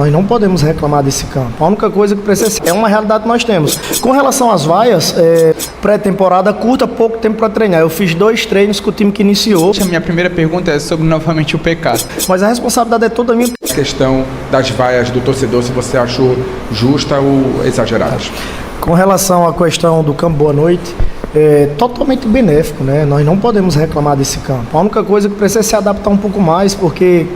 Nós não podemos reclamar desse campo. A única coisa que precisa é uma realidade que nós temos. Com relação às vaias, pré-temporada curta, pouco tempo para treinar. Eu fiz 2 treinos com o time que iniciou. A minha primeira pergunta é sobre novamente o PK. Mas a responsabilidade é toda minha. A questão das vaias do torcedor, se você achou justa ou exagerada? Com relação à questão do campo Boa Noite, totalmente benéfico, né? Nós não podemos reclamar desse campo. A única coisa que precisa é se adaptar um pouco mais, porque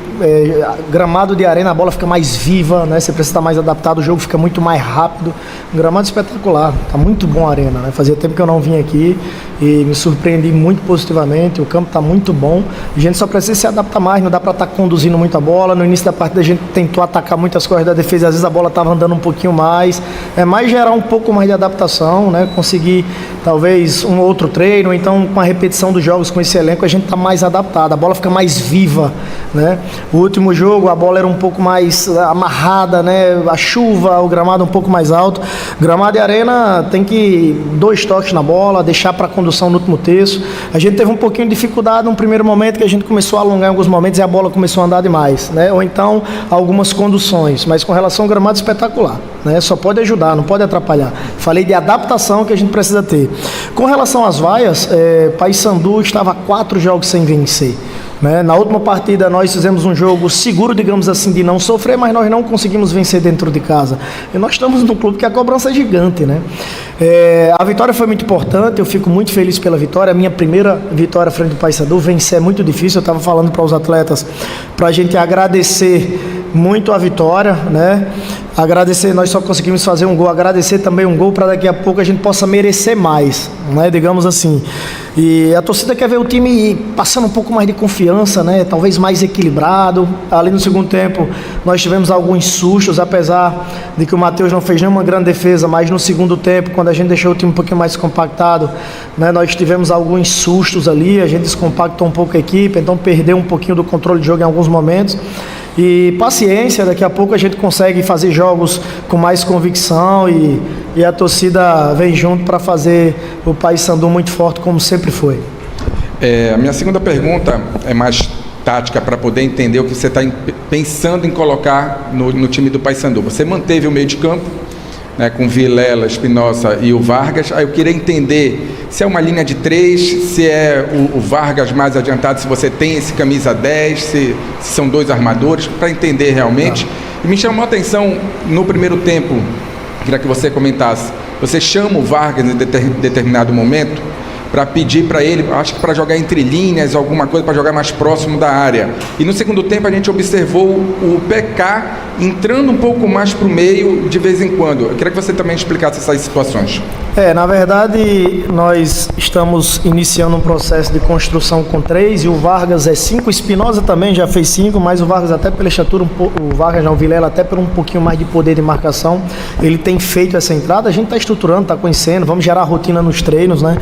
gramado de arena, a bola fica mais viva, né? Você precisa estar mais adaptado, o jogo fica muito mais rápido. Um gramado espetacular, tá muito bom a arena, né? Fazia tempo que eu não vim aqui e me surpreendi muito positivamente. O campo tá muito bom. A gente só precisa se adaptar mais, não dá para estar conduzindo muita bola. No início da partida a gente tentou atacar muitas coisas da defesa, às vezes a bola estava andando um pouquinho mais. É mais gerar um pouco mais de adaptação, né? Conseguir talvez um outro treino, então com a repetição dos jogos com esse elenco a gente está mais adaptado, a bola fica mais viva, né? O último jogo a bola era um pouco mais amarrada, né? A chuva, o gramado um pouco mais alto. Gramado e arena tem que 2 toques na bola, deixar para a condução no último terço. A gente teve um pouquinho de dificuldade no primeiro momento, que a gente começou a alongar em alguns momentos e a bola começou a andar demais, né? Ou então algumas conduções, mas com relação ao gramado espetacular, né? Só pode ajudar, não pode atrapalhar. Falei de adaptação que a gente precisa ter. Com relação às vaias, Paysandu estava 4 jogos sem vencer, né? Na última partida nós fizemos um jogo seguro, digamos assim, de não sofrer, mas nós não conseguimos vencer dentro de casa. E nós estamos num clube que a cobrança é gigante, né? A vitória foi muito importante, eu fico muito feliz pela vitória. A minha primeira vitória frente ao Paysandu, vencer é muito difícil. Eu estava falando para os atletas para a gente agradecer muito a vitória, né? Agradecer, nós só conseguimos fazer um gol, agradecer também um gol para daqui a pouco a gente possa merecer mais, né? Digamos assim. E a torcida quer ver o time passando um pouco mais de confiança, né? Talvez mais equilibrado. Ali no segundo tempo nós tivemos alguns sustos, apesar de que o Matheus não fez nenhuma grande defesa, mas no segundo tempo, quando a gente deixou o time um pouquinho mais compactado, né? Nós tivemos alguns sustos ali, a gente descompactou um pouco a equipe, então perdeu um pouquinho do controle de jogo em alguns momentos. E paciência, daqui a pouco a gente consegue fazer jogos com mais convicção e a torcida vem junto para fazer o Paysandu muito forte, como sempre foi. A minha segunda pergunta é mais tática, para poder entender o que você está pensando em colocar no time do Paysandu. Você manteve o meio de campo, né, com Vilela, Espinosa e o Vargas. Aí eu queria entender se é uma linha de 3, se é o Vargas mais adiantado, se você tem esse camisa 10, se são 2 armadores, para entender realmente. E me chamou a atenção no primeiro tempo, queria que você comentasse, você chama o Vargas em determinado momento para pedir para ele, acho que para jogar entre linhas, alguma coisa para jogar mais próximo da área. E no segundo tempo a gente observou o PK entrando um pouco mais para o meio de vez em quando. Eu queria que você também explicasse essas situações. Na verdade, nós estamos iniciando um processo de construção com 3 e o Vargas é 5, o Espinosa também já fez 5, mas o Vargas até pela estatura, o Vargas não, o Vilela até por um pouquinho mais de poder de marcação, ele tem feito essa entrada, a gente está estruturando, está conhecendo, vamos gerar rotina nos treinos, né?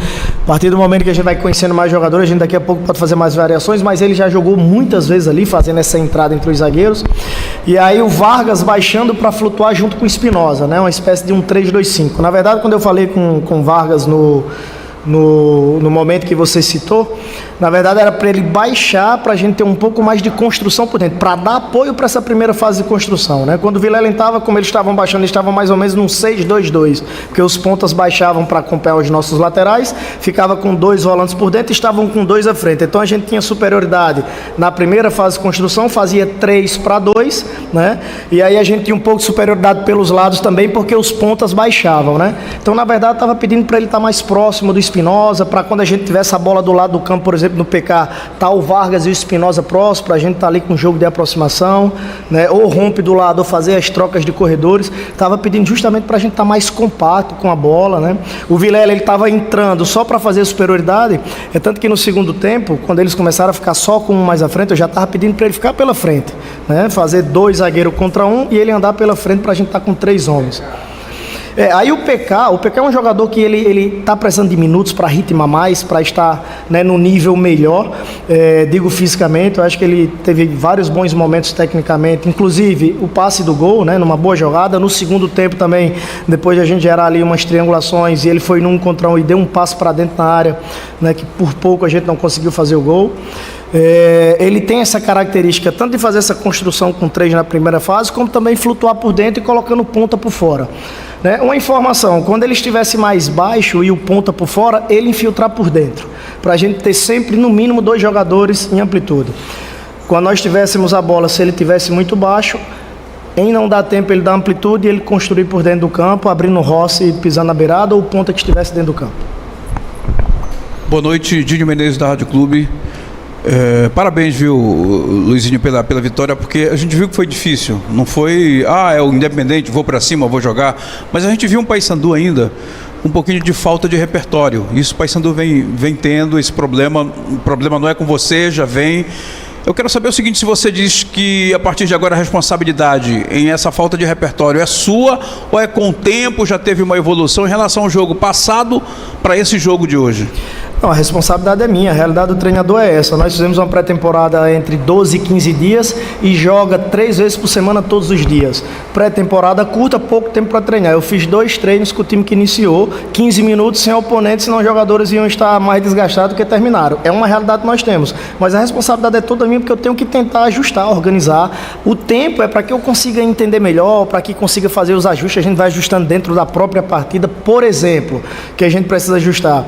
A partir do momento que a gente vai conhecendo mais jogadores, a gente daqui a pouco pode fazer mais variações, mas ele já jogou muitas vezes ali, fazendo essa entrada entre os zagueiros, e aí o Vargas baixando para flutuar junto com o Espinosa, né? Uma espécie de um 3-2-5. Na verdade, quando eu falei com Vargas no momento que você citou, na verdade era para ele baixar, para a gente ter um pouco mais de construção por dentro, para dar apoio para essa primeira fase de construção, né? Quando o Vilela estava, como eles estavam baixando, eles estavam mais ou menos num 6-2-2, porque os pontas baixavam para acompanhar os nossos laterais, ficava com 2 volantes por dentro e estavam com 2 à frente, então a gente tinha superioridade na primeira fase de construção, fazia 3-2, né? E aí a gente tinha um pouco de superioridade pelos lados também, porque os pontas baixavam, né? Então na verdade estava pedindo para ele estar mais próximo do Espinosa, para quando a gente tivesse a bola do lado do campo, por exemplo, no PK, tá o Vargas e o Espinosa próximo, para a gente estar ali com um jogo de aproximação, né? Ou rompe do lado, ou fazer as trocas de corredores. Estava pedindo justamente para a gente estar mais compacto com a bola, né? O Vilela, ele estava entrando só para fazer superioridade, é tanto que no segundo tempo, quando eles começaram a ficar só com um mais à frente, eu já estava pedindo para ele ficar pela frente, né? Fazer 2 zagueiros contra 1 e ele andar pela frente para a gente estar com 3 homens. Aí o PK é um jogador que ele está precisando de minutos para ritmar mais, para estar, né, no nível melhor, digo fisicamente. Eu acho que ele teve vários bons momentos tecnicamente, inclusive o passe do gol, né, numa boa jogada. No segundo tempo também, depois de a gente gerar ali umas triangulações, e ele foi num contra um e deu um passe para dentro na área, né, que por pouco a gente não conseguiu fazer o gol. Ele tem essa característica tanto de fazer essa construção com 3 na primeira fase, como também flutuar por dentro e colocando ponta por fora. Né? Uma informação, quando ele estivesse mais baixo e o ponta por fora, ele infiltrar por dentro, para a gente ter sempre no mínimo 2 jogadores em amplitude. Quando nós tivéssemos a bola, se ele estivesse muito baixo, em não dar tempo ele dar amplitude e ele construir por dentro do campo, abrindo o Rossi e pisando na beirada, ou o ponta que estivesse dentro do campo. Boa noite, Dinho Menezes da Rádio Clube. Parabéns, viu, Luizinho, pela vitória, porque a gente viu que foi difícil. Não foi, é o Independente, vou para cima, vou jogar. Mas a gente viu um Paysandu ainda um pouquinho de falta de repertório. Isso o Paysandu vem tendo, esse problema. O problema não é com você, já vem. Eu quero saber o seguinte, se você diz que a partir de agora a responsabilidade em essa falta de repertório é sua, ou é com o tempo, já teve uma evolução em relação ao jogo passado para esse jogo de hoje? Não, a responsabilidade é minha, a realidade do treinador é essa. Nós fizemos uma pré-temporada entre 12 e 15 dias e joga 3 vezes por semana todos os dias. Pré-temporada curta, pouco tempo para treinar. Eu fiz 2 treinos com o time que iniciou, 15 minutos sem oponentes, senão os jogadores iam estar mais desgastados do que terminaram. É uma realidade que nós temos, mas a responsabilidade é toda minha, porque eu tenho que tentar ajustar, organizar. O tempo é para que eu consiga entender melhor, para que consiga fazer os ajustes. A gente vai ajustando dentro da própria partida, por exemplo, que a gente precisa ajustar.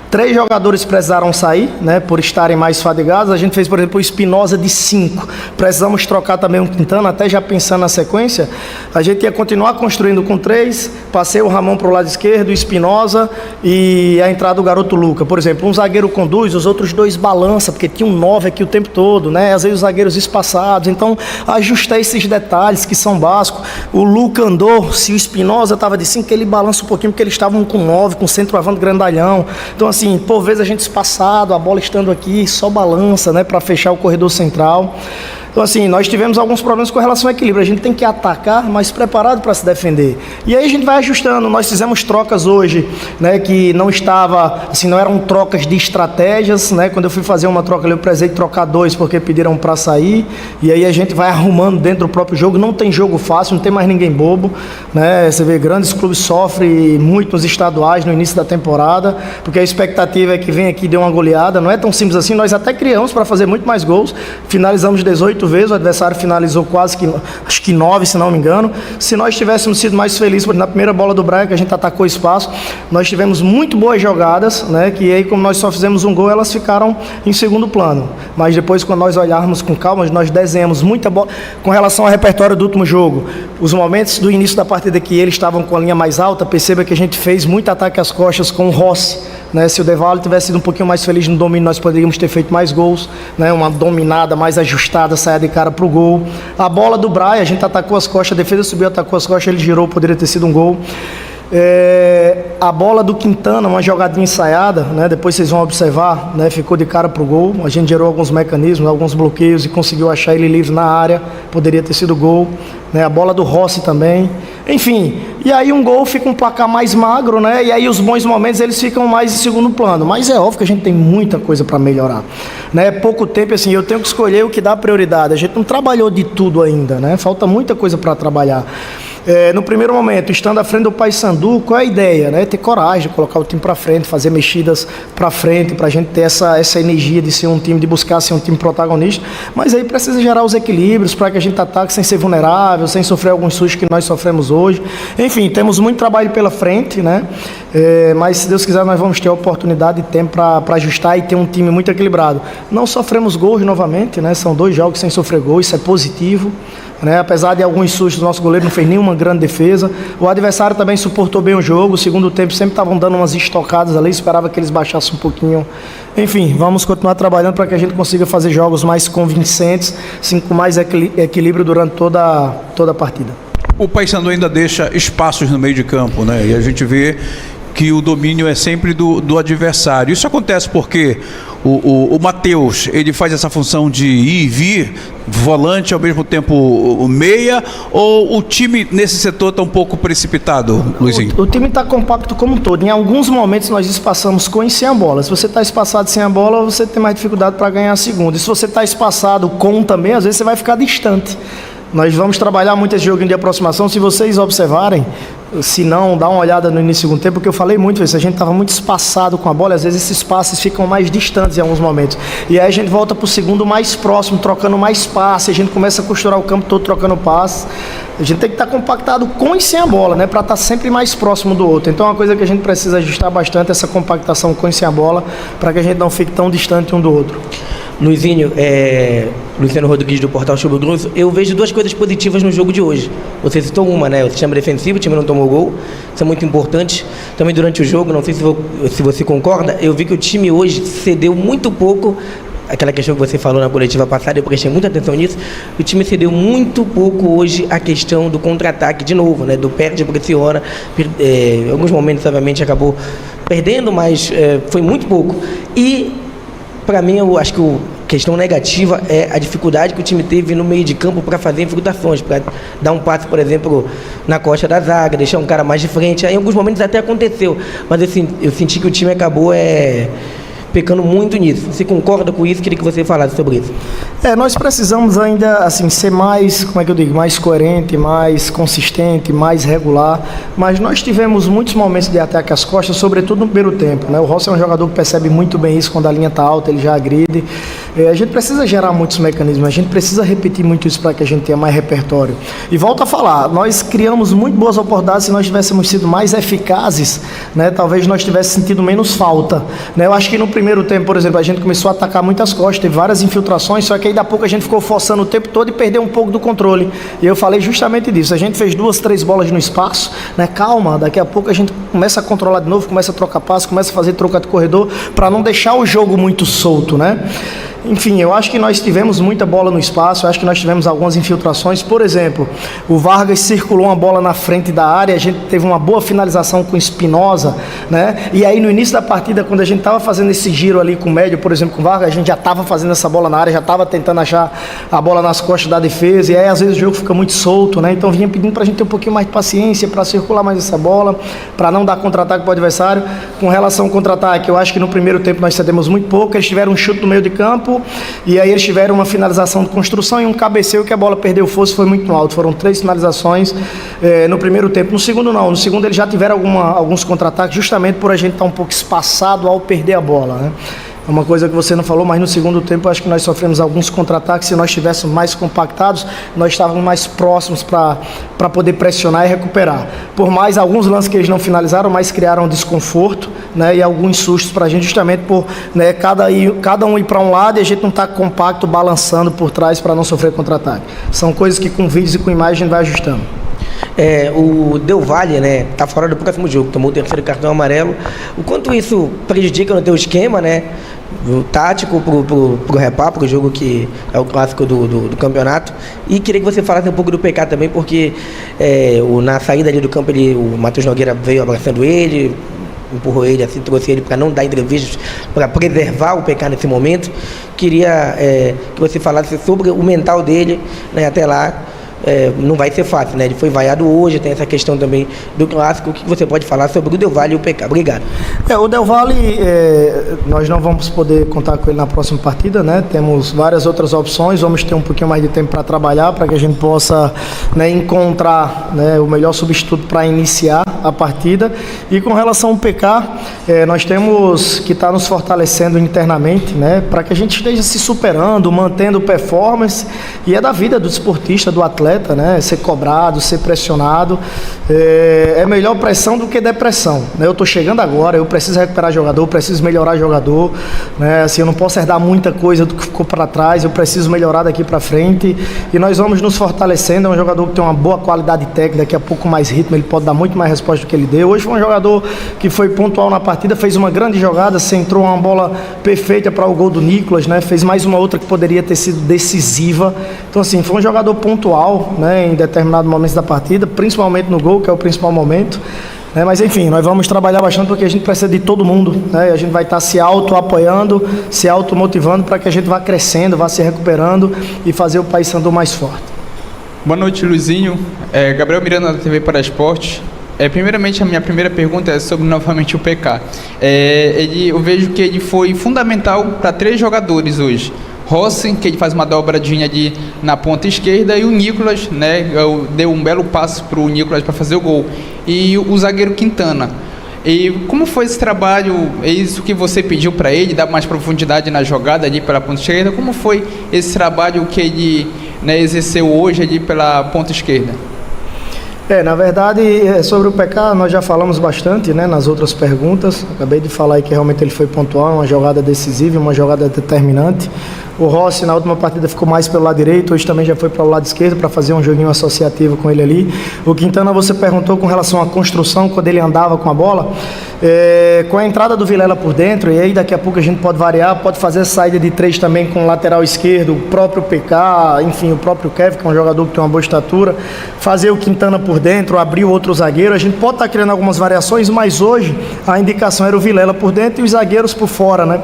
3 jogadores precisaram sair, né, por estarem mais fadigados. A gente fez, por exemplo, o Espinosa de 5. Precisamos trocar também o Quintana, até já pensando na sequência. A gente ia continuar construindo com 3. Passei o Ramon para o lado esquerdo, o Espinosa e a entrada do garoto Luca. Por exemplo, um zagueiro conduz, os outros 2 balança, porque tinha um 9 aqui o tempo todo, né? Às vezes os zagueiros espaçados. Então, ajustar esses detalhes que são básicos. O Luca andou, se o Espinosa estava de 5, ele balança um pouquinho, porque eles estavam com 9, com centroavante grandalhão. Então, assim, por vezes a gente espaçado, a bola estando aqui, só balança, né, para fechar o corredor central. Então, assim, nós tivemos alguns problemas com relação ao equilíbrio. A gente tem que atacar, mas preparado para se defender. E aí a gente vai ajustando. Nós fizemos trocas hoje, né, que não estava, assim, não eram trocas de estratégias, né? Quando eu fui fazer uma troca ali, eu precisei trocar 2 porque pediram para sair. E aí a gente vai arrumando dentro do próprio jogo. Não tem jogo fácil, não tem mais ninguém bobo, né? Você vê, grandes clubes sofrem muito nos estaduais no início da temporada, porque a expectativa é que vem aqui e dê uma goleada. Não é tão simples assim. Nós até criamos para fazer muito mais gols. Finalizamos 18 vezes, o adversário finalizou quase que, acho que 9, se não me engano. Se nós tivéssemos sido mais felizes, porque na primeira bola do Braga, que a gente atacou espaço, nós tivemos muito boas jogadas, né, que aí, como nós só fizemos um gol, elas ficaram em segundo plano. Mas depois, quando nós olharmos com calma, nós desenhamos muita bola. Com relação ao repertório do último jogo, os momentos do início da partida que eles estavam com a linha mais alta, perceba que a gente fez muito ataque às costas com o Rossi, né? Se o Devaldo tivesse sido um pouquinho mais feliz no domínio, nós poderíamos ter feito mais gols, né? Uma dominada mais ajustada, saia de cara pro gol. A bola do Braia, a gente atacou as costas, a defesa subiu, atacou as costas, ele girou, poderia ter sido um gol. A bola do Quintana, uma jogadinha ensaiada, né? Depois vocês vão observar, né? Ficou de cara pro gol. A gente gerou alguns mecanismos, alguns bloqueios e conseguiu achar ele livre na área, poderia ter sido gol, né? A bola do Rossi também, enfim. E aí um gol fica um placar mais magro, né? E aí os bons momentos eles ficam mais em segundo plano. Mas é óbvio que a gente tem muita coisa para melhorar, né? Pouco tempo, assim, eu tenho que escolher o que dá prioridade. A gente não trabalhou de tudo ainda, né? Falta muita coisa para trabalhar. No primeiro momento, estando à frente do Paysandu, qual é a ideia? Né? Ter coragem de colocar o time para frente, fazer mexidas para frente, para a gente ter essa energia de ser um time, de buscar ser um time protagonista. Mas aí precisa gerar os equilíbrios para que a gente ataque sem ser vulnerável, sem sofrer alguns sustos que nós sofremos hoje. Enfim, temos muito trabalho pela frente, né? Mas se Deus quiser, nós vamos ter a oportunidade e tempo para ajustar e ter um time muito equilibrado. Não sofremos gols novamente, né? São 2 jogos sem sofrer gol, isso é positivo. Né? Apesar de alguns sustos, o nosso goleiro não fez nenhuma grande defesa. O adversário também suportou bem o jogo. O segundo tempo sempre estavam dando umas estocadas ali, esperava que eles baixassem um pouquinho. Enfim, vamos continuar trabalhando para que a gente consiga fazer jogos mais convincentes, assim, com mais equilíbrio durante toda a partida. O Paysandu ainda deixa espaços no meio de campo, né? E a gente vê que o domínio é sempre do adversário. Isso acontece porque o Matheus, ele faz essa função de ir e vir, volante ao mesmo tempo meia, ou o time nesse setor está um pouco precipitado, Luizinho? O time está compacto como um todo. Em alguns momentos nós espaçamos com e sem a bola. Se você está espaçado sem a bola, você tem mais dificuldade para ganhar a segunda. E se você está espaçado com também, às vezes você vai ficar distante. Nós vamos trabalhar muito esse joguinho de aproximação. Se vocês observarem, Se não, dá uma olhada no início do segundo tempo, porque eu falei muito isso, a gente estava muito espaçado com a bola, às vezes esses passes ficam mais distantes em alguns momentos. E aí a gente volta para o segundo mais próximo, trocando mais passe, a gente começa a costurar o campo todo trocando passes. A gente tem que estar compactado com e sem a bola, né, para estar sempre mais próximo do outro. Então é uma coisa que a gente precisa ajustar bastante, essa compactação com e sem a bola, para que a gente não fique tão distante um do outro. Luizinho, Luciano Rodrigues do Portal Chubo Grosso, eu vejo duas coisas positivas no jogo de hoje. Você citou uma, né? O sistema defensivo, o time não tomou gol, isso é muito importante. Também durante o jogo, não sei se você concorda, eu vi que o time hoje cedeu muito pouco. Aquela questão que você falou na coletiva passada, eu prestei muita atenção nisso. O time cedeu muito pouco hoje a questão do contra-ataque, de novo, né? Do perde pressiona. Em alguns momentos, obviamente, acabou perdendo, mas foi muito pouco. E, para mim, eu acho que a questão negativa é a dificuldade que o time teve no meio de campo para fazer infiltrações, para dar um passe, por exemplo, na costa da zaga, deixar um cara mais de frente. Aí, em alguns momentos até aconteceu, mas assim, eu senti que o time acabou pecando muito nisso. Você concorda com isso? Queria que você falasse sobre isso. Nós precisamos ainda, assim, ser mais, como é que eu digo, mais coerente, mais consistente, mais regular, mas nós tivemos muitos momentos de ataque às costas, sobretudo no primeiro tempo, né? O Rossi é um jogador que percebe muito bem isso, quando a linha está alta, ele já agride. A gente precisa gerar muitos mecanismos, a gente precisa repetir muito isso para que a gente tenha mais repertório. E volto a falar, nós criamos muito boas oportunidades, se nós tivéssemos sido mais eficazes, né? Talvez nós tivéssemos sentido menos falta, né? Eu acho que no primeiro tempo, por exemplo, a gente começou a atacar muitas costas, teve várias infiltrações, só que aí da pouco a gente ficou forçando o tempo todo e perdeu um pouco do controle. E eu falei justamente disso. A gente fez 2, 3 bolas no espaço, né? Calma, daqui a pouco a gente começa a controlar de novo, começa a trocar passe, começa a fazer troca de corredor, para não deixar o jogo muito solto, né? Enfim, eu acho que nós tivemos muita bola no espaço, eu acho que nós tivemos algumas infiltrações. Por exemplo, o Vargas circulou uma bola na frente da área, a gente teve uma boa finalização com o Espinosa, né? E aí no início da partida, quando a gente estava fazendo esse giro ali com o médio, por exemplo, com o Vargas, a gente já estava fazendo essa bola na área, já estava tentando achar a bola nas costas da defesa, e aí às vezes o jogo fica muito solto, né? Então vinha pedindo para a gente ter um pouquinho mais de paciência, para circular mais essa bola, para não dar contra-ataque para o adversário. Com relação ao contra-ataque, eu acho que no primeiro tempo nós cedemos muito pouco, eles tiveram um chute no meio de campo, e aí eles tiveram uma finalização de construção e um cabeceio que a bola perdeu força, foi muito alto. Foram 3 finalizações no primeiro tempo. No segundo não, no segundo eles já tiveram alguns contra-ataques, justamente por a gente estar um pouco espaçado ao perder a bola, né? É uma coisa que você não falou, mas no segundo tempo eu acho que nós sofremos alguns contra-ataques. Se nós estivéssemos mais compactados, nós estávamos mais próximos para poder pressionar e recuperar. Por mais alguns lances que eles não finalizaram, mas criaram desconforto, né, e alguns sustos para a gente, justamente por, né, cada um ir para um lado e a gente não estar compacto, balançando por trás para não sofrer contra-ataque. São coisas que com vídeos e com imagem a gente vai ajustando. O Del Valle, né, tá fora do próximo jogo, tomou o 3º cartão amarelo. O quanto isso prejudica no teu esquema, né, o tático pro Repá, pro jogo que é o clássico do campeonato. E queria que você falasse um pouco do PK também, porque na saída ali do campo, o Matheus Nogueira veio abraçando ele, empurrou ele, assim, trouxe ele para não dar entrevistas, para preservar o PK nesse momento. Queria que você falasse sobre o mental dele, né, até lá. Não vai ser fácil, né? Ele foi vaiado hoje, tem essa questão também do clássico. O que você pode falar sobre o Del Valle e o PK? Obrigado. O Del Valle, nós não vamos poder contar com ele na próxima partida, né? Temos várias outras opções, vamos ter um pouquinho mais de tempo para trabalhar, para que a gente possa, né, encontrar, né, o melhor substituto para iniciar a partida. E com relação ao PK, nós temos que estar nos fortalecendo internamente, né, para que a gente esteja se superando, mantendo performance, e é da vida do desportista, do atleta, né, ser cobrado, ser pressionado. É melhor pressão do que depressão, né? Eu estou chegando agora, eu preciso recuperar jogador, eu preciso melhorar jogador, né? Assim, eu não posso herdar muita coisa do que ficou para trás, eu preciso melhorar daqui para frente, e nós vamos nos fortalecendo. É um jogador que tem uma boa qualidade técnica, daqui a pouco mais ritmo, ele pode dar muito mais resposta do que ele deu. Hoje foi um jogador que foi pontual na partida, fez uma grande jogada, centrou uma bola perfeita para o gol do Nicolas, né? Fez mais uma outra que poderia ter sido decisiva. Então, assim, foi um jogador pontual, né, em determinados momentos da partida, principalmente no gol, que é o principal momento. Mas enfim, nós vamos trabalhar bastante, porque a gente precisa de todo mundo, né? A gente vai estar se auto-apoiando, se auto-motivando para que a gente vá crescendo, vá se recuperando e fazer o Paysandu mais forte. Boa noite, Luizinho. Gabriel Miranda, da TV Para Esportes. Primeiramente, a minha primeira pergunta é sobre novamente o PK. Eu vejo que ele foi fundamental para 3 jogadores hoje. Rossi, que ele faz uma dobradinha ali na ponta esquerda, e o Nicolas, né, deu um belo passo para o Nicolas para fazer o gol. E o zagueiro Quintana. E como foi esse trabalho? É isso que você pediu para ele, dar mais profundidade na jogada ali pela ponta esquerda? Como foi esse trabalho que ele, né, exerceu hoje ali pela ponta esquerda? Na verdade, sobre o PK nós já falamos bastante, né, nas outras perguntas. Acabei de falar aí que realmente ele foi pontual, uma jogada decisiva, uma jogada determinante. O Rossi na última partida ficou mais pelo lado direito, hoje também já foi para o lado esquerdo para fazer um joguinho associativo com ele ali. O Quintana, você perguntou com relação à construção, quando ele andava com a bola. Com a entrada do Vilela por dentro, e aí daqui a pouco a gente pode variar, pode fazer saída de 3 também com o lateral esquerdo, o próprio PK, enfim, o próprio Kevin, que é um jogador que tem uma boa estatura, fazer o Quintana por dentro, abrir o outro zagueiro. A gente pode estar criando algumas variações, mas hoje a indicação era o Vilela por dentro e os zagueiros por fora, né?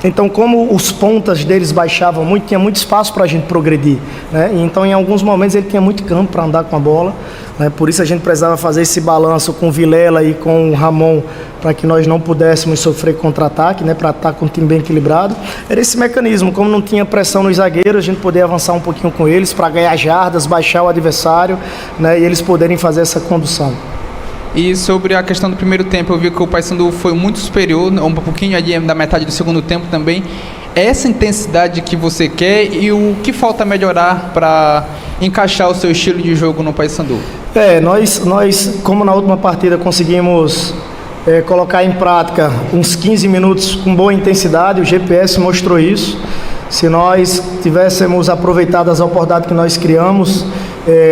Então, como os pontas deles baixavam muito, tinha muito espaço para a gente progredir, né? E então, em alguns momentos, ele tinha muito campo para andar com a bola, né? Por isso a gente precisava fazer esse balanço com o Vilela e com o Ramon, para que nós não pudéssemos sofrer contra-ataque, né? Para estar com o time bem equilibrado. Era esse mecanismo, como não tinha pressão nos zagueiros, a gente poder avançar um pouquinho com eles para ganhar jardas, baixar o adversário, né? E eles poderem fazer essa condução. E sobre a questão do primeiro tempo, eu vi que o Paysandu foi muito superior, um pouquinho ali da metade do segundo tempo também. É essa intensidade que você quer e o que falta melhorar para encaixar o seu estilo de jogo no Paysandu? Nós, como na última partida, conseguimos colocar em prática uns 15 minutos com boa intensidade, o GPS mostrou isso. Se nós tivéssemos aproveitado as oportunidades que nós criamos,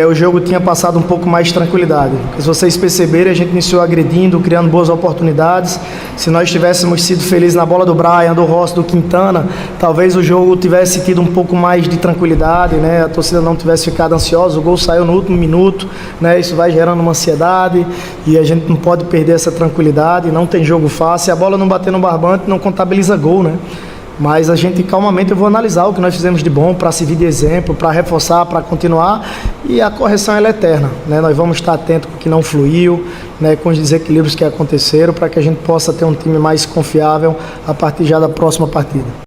o jogo tinha passado um pouco mais de tranquilidade. Porque se vocês perceberem, a gente iniciou agredindo, criando boas oportunidades. Se nós tivéssemos sido felizes na bola do Brian, do Rossi, do Quintana, talvez o jogo tivesse tido um pouco mais de tranquilidade, né? A torcida não tivesse ficado ansiosa, o gol saiu no último minuto, né? Isso vai gerando uma ansiedade e a gente não pode perder essa tranquilidade, não tem jogo fácil. Se a bola não bater no barbante, não contabiliza gol, né? Mas a gente, calmamente, eu vou analisar o que nós fizemos de bom para servir de exemplo, para reforçar, para continuar, e a correção ela é eterna, né? Nós vamos estar atentos com o que não fluiu, né, com os desequilíbrios que aconteceram, para que a gente possa ter um time mais confiável a partir já da próxima partida.